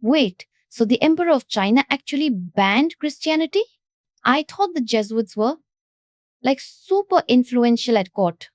Wait, so the Emperor of China actually banned Christianity? I thought the Jesuits were like super influential at court.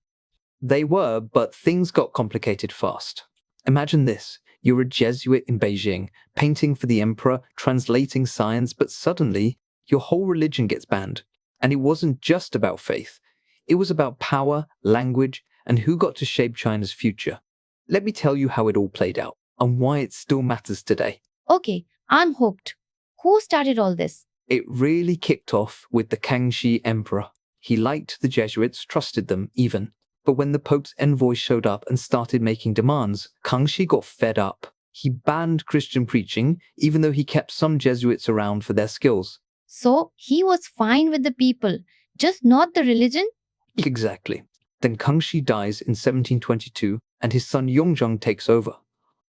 They were, but things got complicated fast. Imagine this. You're a Jesuit in Beijing, painting for the emperor, translating science, but suddenly your whole religion gets banned. And it wasn't just about faith. It was about power, language, and who got to shape China's future. Let me tell you how it all played out and why it still matters today. Okay, I'm hooked. Who started all this? It really kicked off with the Kangxi emperor. He liked the Jesuits, trusted them even. But when the Pope's envoy showed up and started making demands, Kangxi got fed up. He banned Christian preaching, even though he kept some Jesuits around for their skills. So he was fine with the people, just not the religion? Exactly. Then Kangxi dies in 1722 and his son Yongzheng takes over.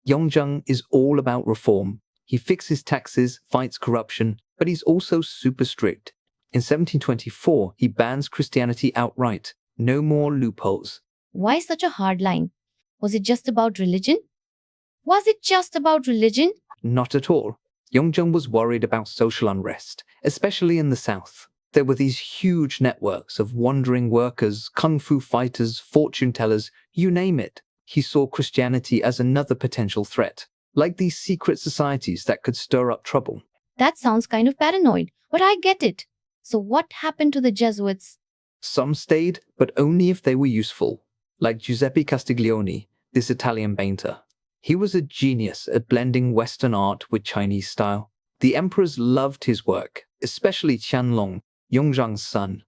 Yongzheng is all about reform. He fixes taxes, fights corruption, but he's also super strict. In 1724, he bans Christianity outright. No more loopholes. Why such a hard line? Was it just about religion? Was it just about religion? Not at all. Yongzheng was worried about social unrest, especially in the south. There were these huge networks of wandering workers, kung fu fighters, fortune tellers, you name it. He saw Christianity as another potential threat, like these secret societies that could stir up trouble. That sounds kind of paranoid, but I get it. So what happened to the Jesuits? Some stayed, but only if they were useful, like Giuseppe Castiglioni, this Italian painter. He was a genius at blending Western art with Chinese style. The emperors loved his work, especially Qianlong, Yongzheng's son.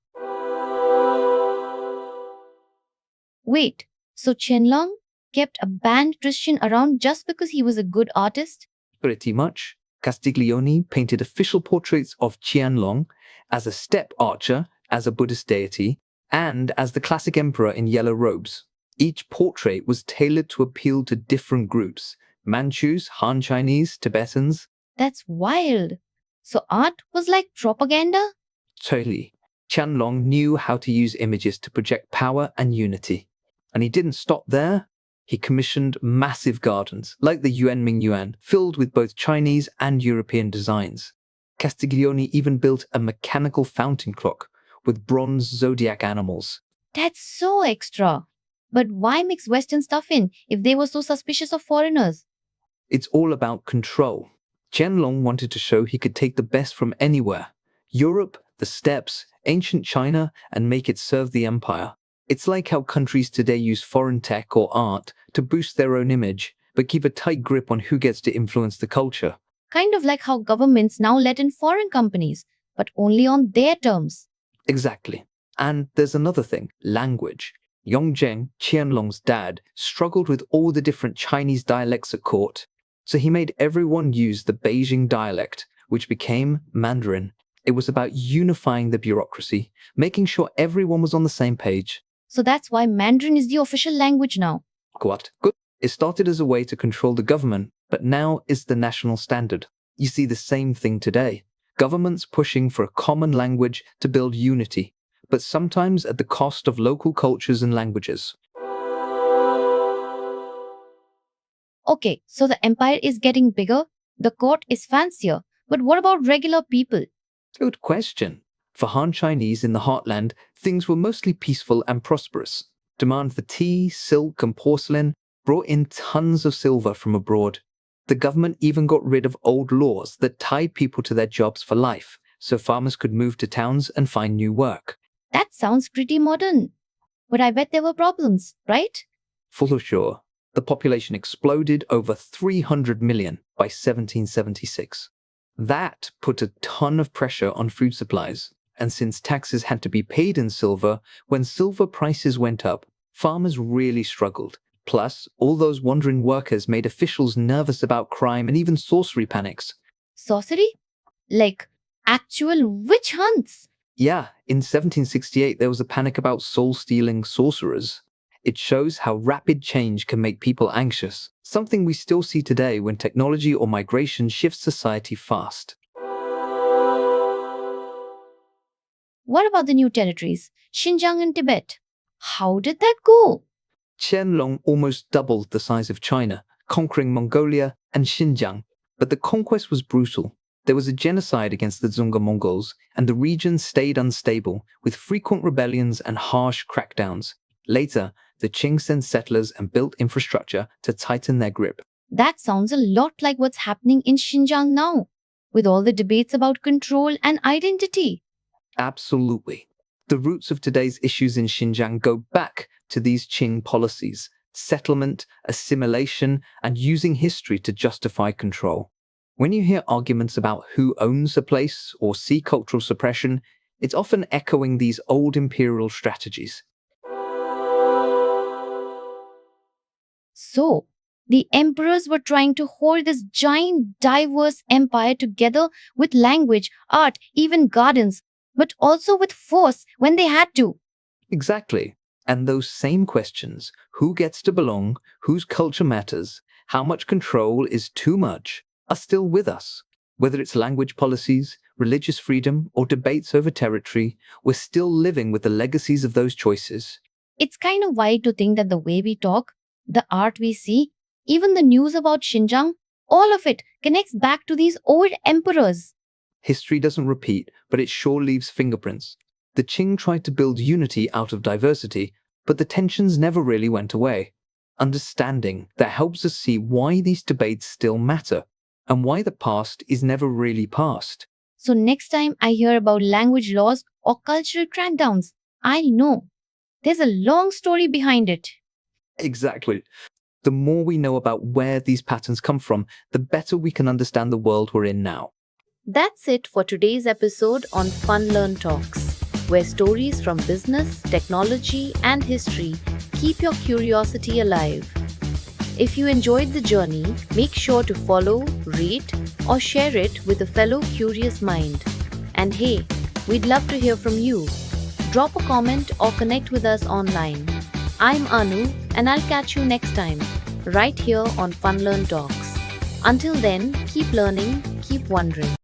Wait, so Qianlong kept a banned Christian around just because he was a good artist? Pretty much. Castiglioni painted official portraits of Qianlong as a steppe archer, as a Buddhist deity, and as the classic emperor in yellow robes. Each portrait was tailored to appeal to different groups: Manchus, Han Chinese, Tibetans. That's wild. So art was like propaganda? Totally. Qianlong knew how to use images to project power and unity. And he didn't stop there. He commissioned massive gardens, like the Yuanming Yuan, filled with both Chinese and European designs. Castiglioni even built a mechanical fountain clock with bronze zodiac animals. That's so extra. But why mix Western stuff in if they were so suspicious of foreigners? It's all about control. Qianlong wanted to show he could take the best from anywhere: Europe, the steppes, ancient China, and make it serve the empire. It's like how countries today use foreign tech or art to boost their own image, but keep a tight grip on who gets to influence the culture. Kind of like how governments now let in foreign companies, but only on their terms. Exactly. And there's another thing: language. Yongzheng, Qianlong's dad, struggled with all the different Chinese dialects at court, so he made everyone use the Beijing dialect, which became Mandarin. It was about unifying the bureaucracy, making sure everyone was on the same page. So that's why Mandarin is the official language now. What? Good. It started as a way to control the government, but now is the national standard. You see the same thing today. Governments pushing for a common language to build unity, but sometimes at the cost of local cultures and languages. Okay, so the empire is getting bigger, the court is fancier, but what about regular people? Good question. For Han Chinese in the heartland, things were mostly peaceful and prosperous. Demand for tea, silk, and porcelain brought in tons of silver from abroad. The government even got rid of old laws that tied people to their jobs for life, so farmers could move to towns and find new work. That sounds pretty modern. But I bet there were problems, right? For sure. The population exploded over 300 million by 1776. That put a ton of pressure on food supplies. And since taxes had to be paid in silver, when silver prices went up, farmers really struggled. Plus, all those wandering workers made officials nervous about crime and even sorcery panics. Sorcery? Like actual witch hunts? Yeah, in 1768 there was a panic about soul-stealing sorcerers. It shows how rapid change can make people anxious, something we still see today when technology or migration shifts society fast. What about the new territories, Xinjiang and Tibet? How did that go? Qianlong almost doubled the size of China, conquering Mongolia and Xinjiang. But the conquest was brutal. There was a genocide against the Dzunga Mongols, and the region stayed unstable, with frequent rebellions and harsh crackdowns. Later, the Qing sent settlers and built infrastructure to tighten their grip. That sounds a lot like what's happening in Xinjiang now, with all the debates about control and identity. Absolutely. The roots of today's issues in Xinjiang go back to these Qing policies: settlement, assimilation, and using history to justify control. When you hear arguments about who owns a place or see cultural suppression, it's often echoing these old imperial strategies. So, the emperors were trying to hold this giant, diverse empire together with language, art, even gardens, but also with force when they had to. Exactly. And those same questions, who gets to belong, whose culture matters, how much control is too much, are still with us. Whether it's language policies, religious freedom, or debates over territory, we're still living with the legacies of those choices. It's kind of wild to think that the way we talk, the art we see, even the news about Xinjiang, all of it connects back to these old emperors. History doesn't repeat, but it sure leaves fingerprints. The Qing tried to build unity out of diversity, but the tensions never really went away. Understanding that helps us see why these debates still matter, and why the past is never really past. So next time I hear about language laws or cultural crackdowns, I'll know there's a long story behind it. Exactly. The more we know about where these patterns come from, the better we can understand the world we're in now. That's it for today's episode on Fun Learn Talks, where stories from business, technology, and history keep your curiosity alive. If you enjoyed the journey, make sure to follow, rate, or share it with a fellow curious mind. And hey, we'd love to hear from you. Drop a comment or connect with us online. I'm Anu, and I'll catch you next time, right here on Fun Learn Talks. Until then, keep learning, keep wondering.